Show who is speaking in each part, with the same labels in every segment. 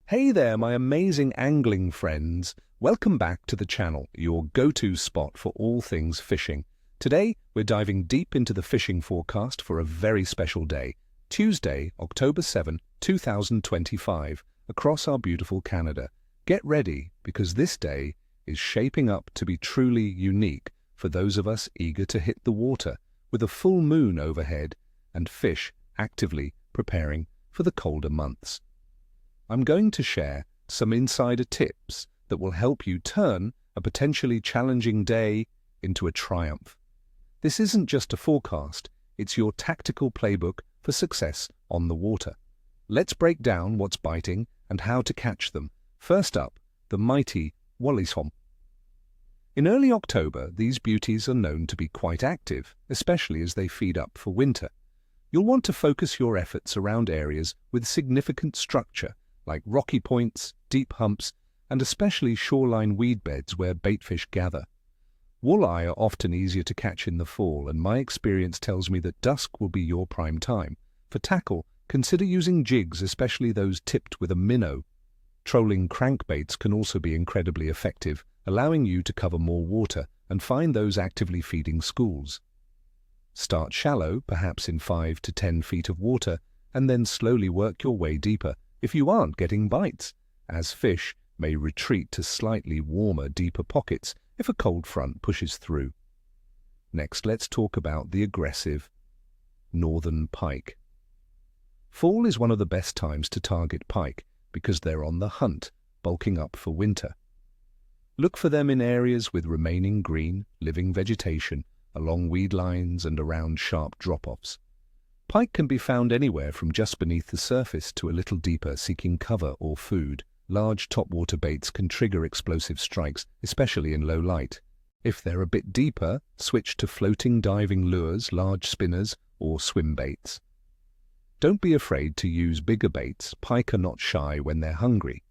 Speaker 1: Hey there, my amazing angling friends. Welcome back to the channel, your go-to spot for all things fishing. Today, we're diving deep into the fishing forecast for a very special day, Tuesday, October 7, 2025, across our beautiful Canada. Get ready, because this day is shaping up to be truly unique for those of us eager to hit the water, with a full moon overhead and fish actively preparing for the colder months. I'm going to share some insider tips that will help you turn a potentially challenging day into a triumph. This isn't just a forecast, it's your tactical playbook for success on the water. Let's break down what's biting and how to catch them. First up, the mighty Walleye. In early October, these beauties are known to be quite active, especially as they feed up for winter. You'll want to focus your efforts around areas with significant structure, like rocky points, deep humps, and especially shoreline weed beds where baitfish gather. Walleye are often easier to catch in the fall, and my experience tells me that dusk will be your prime time. For tackle, consider using jigs, especially those tipped with a minnow. Trolling crankbaits can also be incredibly effective, allowing you to cover more water and find those actively feeding schools. Start shallow, perhaps in 5 to 10 feet of water, and then slowly work your way deeper if you aren't getting bites, as fish may retreat to slightly warmer, deeper pockets if a cold front pushes through. Next, let's talk about the aggressive northern pike. Fall is one of the best times to target pike because they're on the hunt, bulking up for winter. Look for them in areas with remaining green, living vegetation, along weed lines and around sharp drop-offs. Pike can be found anywhere from just beneath the surface to a little deeper, seeking cover or food. Large topwater baits can trigger explosive strikes, especially in low light. If they're a bit deeper, switch to floating diving lures, large spinners, or swim baits. Don't be afraid to use bigger baits. Pike are not shy when they're hungry.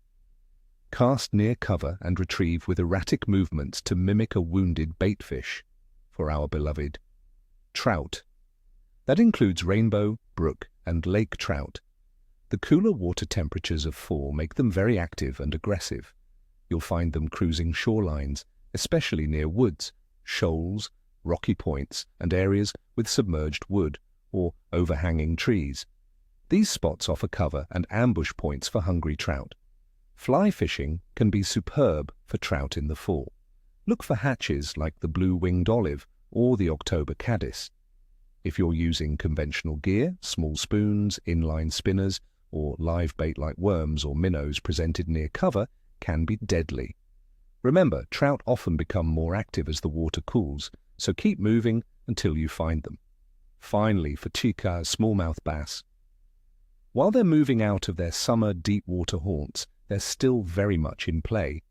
Speaker 1: Cast near cover and retrieve with erratic movements to mimic a wounded baitfish. For our beloved trout. That includes rainbow, brook, and lake trout. The cooler water temperatures of fall make them very active and aggressive. You'll find them cruising shorelines, especially near woods, shoals, rocky points, and areas with submerged wood or overhanging trees. These spots offer cover and ambush points for hungry trout. Fly fishing can be superb for trout in the fall. Look for hatches like the blue-winged olive or the October caddis. If you're using conventional gear, small spoons, inline spinners, or live bait like worms or minnows presented near cover can be deadly. Remember, trout often become more active as the water cools, so keep moving until you find them. Finally, for chica, smallmouth bass. While they're moving out of their summer deep water haunts, they're still very much in play.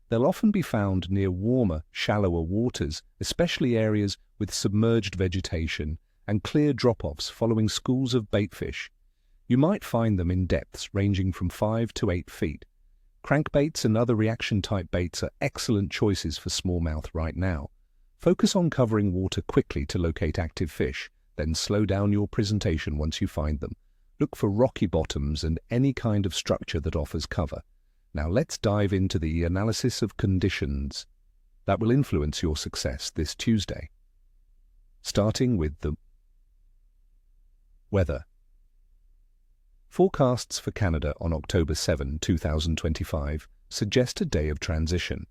Speaker 1: They'll often be found near warmer, shallower waters, especially areas with submerged vegetation and clear drop-offs following schools of baitfish. You might find them in depths ranging from 5 to 8 feet. Crankbaits and other reaction-type baits are excellent choices for smallmouth right now. Focus on covering water quickly to locate active fish, then slow down your presentation once you find them. Look for rocky bottoms and any kind of structure that offers cover. Now let's dive into the analysis of conditions that will influence your success this Tuesday. Starting with the weather. Forecasts for Canada on October 7, 2025 suggest a day of transition.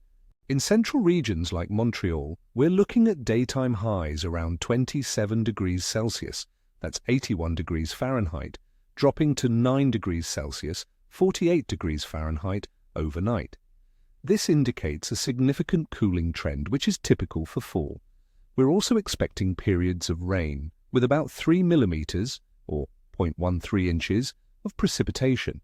Speaker 1: In central regions like Montreal, we're looking at daytime highs around 27 degrees Celsius, that's 81 degrees Fahrenheit, dropping to 9 degrees Celsius, 48 degrees Fahrenheit overnight. This indicates a significant cooling trend, which is typical for fall. We're also expecting periods of rain, with about 3 millimeters, or 0.13 inches, of precipitation.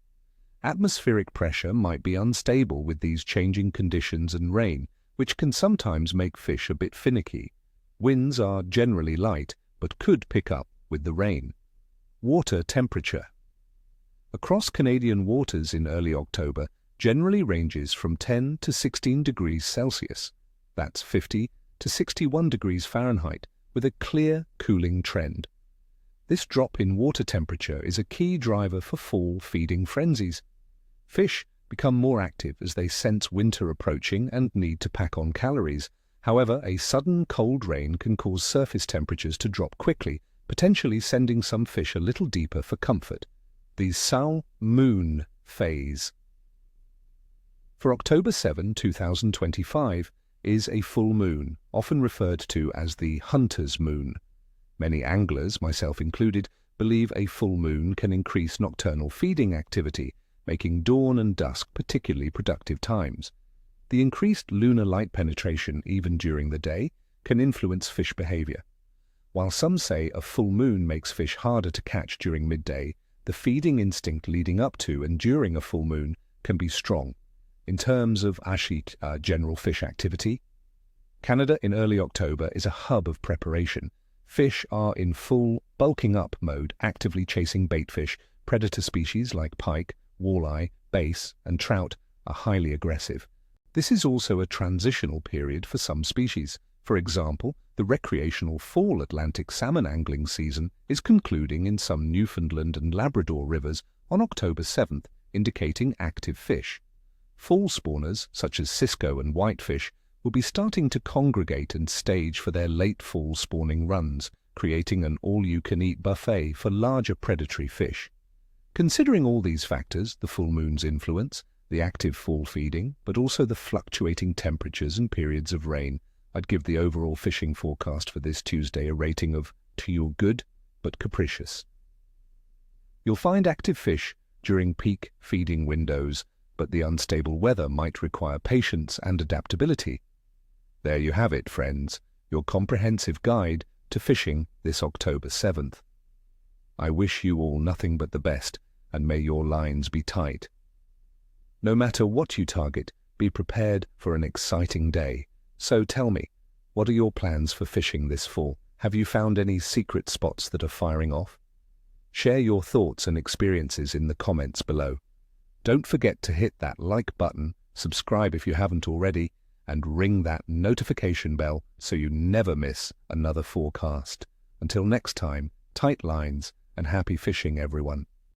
Speaker 1: Atmospheric pressure might be unstable with these changing conditions and rain, which can sometimes make fish a bit finicky. Winds are generally light, but could pick up with the rain. Water temperature. Across Canadian waters in early October generally ranges from 10 to 16 degrees Celsius. That's 50 to 61 degrees Fahrenheit, with a clear cooling trend. This drop in water temperature is a key driver for fall feeding frenzies. Fish become more active as they sense winter approaching and need to pack on calories. However, a sudden cold rain can cause surface temperatures to drop quickly, potentially sending some fish a little deeper for comfort. The Sow Moon phase. For October 7, 2025, is a full moon, often referred to as the hunter's moon. Many anglers, myself included, believe a full moon can increase nocturnal feeding activity, making dawn and dusk particularly productive times. The increased lunar light penetration, even during the day, can influence fish behavior. While some say a full moon makes fish harder to catch during midday, the feeding instinct leading up to and during a full moon can be strong. In terms of general fish activity, Canada in early October is a hub of preparation. Fish are in full bulking up mode, actively chasing baitfish. Predator species like pike, walleye, bass, and trout are highly aggressive. This is also a transitional period for some species. For example, the recreational fall Atlantic salmon angling season is concluding in some Newfoundland and Labrador rivers on October 7th, indicating active fish. Fall spawners, such as cisco and whitefish, will be starting to congregate and stage for their late fall spawning runs, creating an all-you-can-eat buffet for larger predatory fish. Considering all these factors, the full moon's influence, the active fall feeding, but also the fluctuating temperatures and periods of rain, I'd give the overall fishing forecast for this Tuesday a rating of to your good, but capricious. You'll find active fish during peak feeding windows, but the unstable weather might require patience and adaptability. There you have it, friends, your comprehensive guide to fishing this October 7th. I wish you all nothing but the best, and may your lines be tight. No matter what you target, be prepared for an exciting day. So tell me, what are your plans for fishing this fall? Have you found any secret spots that are firing off? Share your thoughts and experiences in the comments below. Don't forget to hit that like button, subscribe if you haven't already, and ring that notification bell so you never miss another forecast. Until next time, tight lines and happy fishing, everyone.